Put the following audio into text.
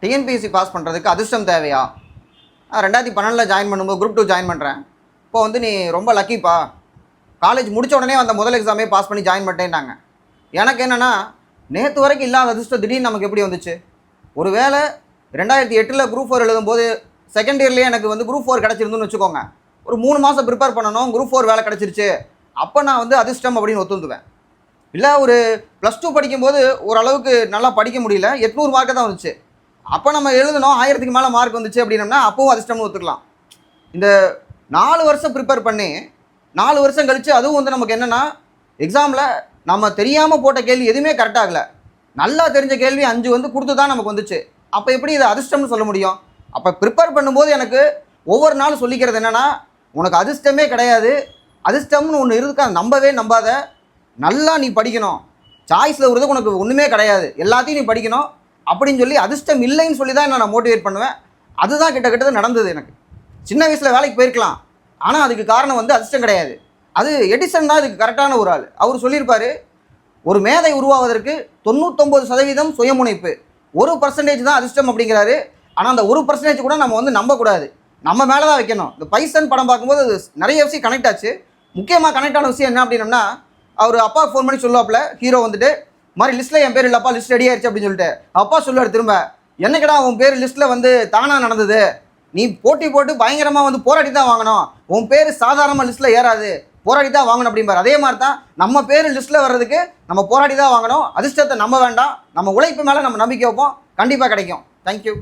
TNPSC pass பண்ணுறதுக்கு அதிர்ஷ்டம் தேவையா? 2012 ஜாயின் பண்ணும்போது குரூப் 2 ஜாயின் பண்ணுறேன். இப்போ வந்து நீ ரொம்ப லக்கிப்பா, காலேஜ் முடித்த உடனே அந்த முதல் எக்ஸாமே பாஸ் பண்ணி ஜாயின் பண்ணிட்டேன்னாங்க. எனக்கு என்னென்னா, நேற்று வரைக்கும் இல்லாத அதிர்ஷ்டம் திடீர்னு நமக்கு எப்படி வந்துச்சு? ஒரு வேளை 2008 குரூப் 4 எழுதும்போது செகண்ட் இயர்லேயே எனக்கு வந்து குரூப் 4 கிடச்சிருந்துன்னு வச்சுக்கோங்க. ஒரு 3 மாதம் ப்ரிப்பேர் பண்ணணும், குரூப் 4 வேலை கிடச்சிருச்சு, அப்போ நான் வந்து அதிர்ஷ்டம் அப்படின்னு ஒத்துந்துவேன். இல்லை ஒரு +2 படிக்கும்போது ஓரளவுக்கு நல்லா படிக்க முடியல, 800 மார்க்கு தான் வந்துச்சு, அப்போ நம்ம எழுதணும் 1000க்கு மேலே மார்க் வந்துச்சு அப்படின்னம்னா அப்போவும் அதிர்ஷ்டம்னு ஒத்துக்கலாம். இந்த 4 வருஷம் ப்ரிப்பேர் பண்ணி 4 வருஷம் கழித்து அதுவும் வந்து நமக்கு என்னென்னா, எக்ஸாமில் நம்ம தெரியாமல் போட்ட கேள்வி எதுவுமே கரெக்டாகலை, நல்லா தெரிஞ்ச கேள்வி 5 வந்து கொடுத்து தான் நமக்கு வந்துச்சு. அப்போ எப்படி இதை அதிர்ஷ்டம்னு சொல்ல முடியும்? அப்போ ப்ரிப்பேர் பண்ணும்போது எனக்கு ஒவ்வொரு நாளும் சொல்லிக்கிறது என்னென்னா, உனக்கு அதிர்ஷ்டமே கிடையாது, அதிர்ஷ்டம்னு ஒன்று இருக்கா, நம்பவே நம்பாத, நல்லா நீ படிக்கணும், சாய்ஸில் வருதுக்கு உனக்கு ஒன்றுமே கிடையாது, எல்லாத்தையும் நீ படிக்கணும் அப்படின்னு சொல்லி அதிர்ஷ்டம் இல்லைன்னு சொல்லி தான் நான் மோட்டிவேட் பண்ணுவேன். அதுதான் கிட்டத்தட்ட நடந்தது. எனக்கு சின்ன வயசில் வேலைக்கு போயிருக்கலாம், ஆனால் அதுக்கு காரணம் வந்து அதிர்ஷ்டம் கிடையாது. அது எடிசன் தான் இதுக்கு கரெக்டான ஒரு ஆள். அவர் சொல்லியிருப்பார், ஒரு மேதை உருவாவதற்கு 99% சுயமுனைப்பு, 1% தான் அதிர்ஷ்டம் அப்படிங்கிறாரு. ஆனால் அந்த 1% கூட நம்ம வந்து நம்பக்கூடாது, நம்ம மேலே தான் வைக்கணும். இந்த பைசன் படம் பார்க்கும்போது அது நிறைய விஷயம் கனெக்ட் ஆச்சு. முக்கியமாக கனெக்ட் ஆன விஷயம் என்ன அப்படின்னம்னா, அவர் அப்பா ஃபோன் பண்ணி சொல்லுவாப்பில், ஹீரோ வந்துட்டு மாதிரி லிஸ்ட்டில் என் பேர் இல்லைப்பா, லிஸ்ட் ரெடி ஆயிடுச்சு அப்படின்னு சொல்லிட்டு. அப்பா சொல்லுவார் திரும்ப, என்னக்கடா உன் பேர் லிஸ்ட்டில் வந்து தானாக நடந்தது, நீ போட்டி போட்டு பயங்கரமாக வந்து போராடி தான் வாங்கணும், உன் பேர் சாதாரணமாக லிஸ்ட்டில் ஏறாது, போராடி தான் வாங்கணும் அப்படிம்பார். அதே மாதிரி தான் நம்ம பேர் லிஸ்ட்டில் வர்றதுக்கு நம்ம போராடி தான் வாங்கணும். அதிர்ஷ்டத்தை நம்ப வேண்டாம், நம்ம உழைப்பு மேலே நம்ம நம்பிக்கை வைப்போம், கண்டிப்பாக கிடைக்கும். தேங்க்யூ.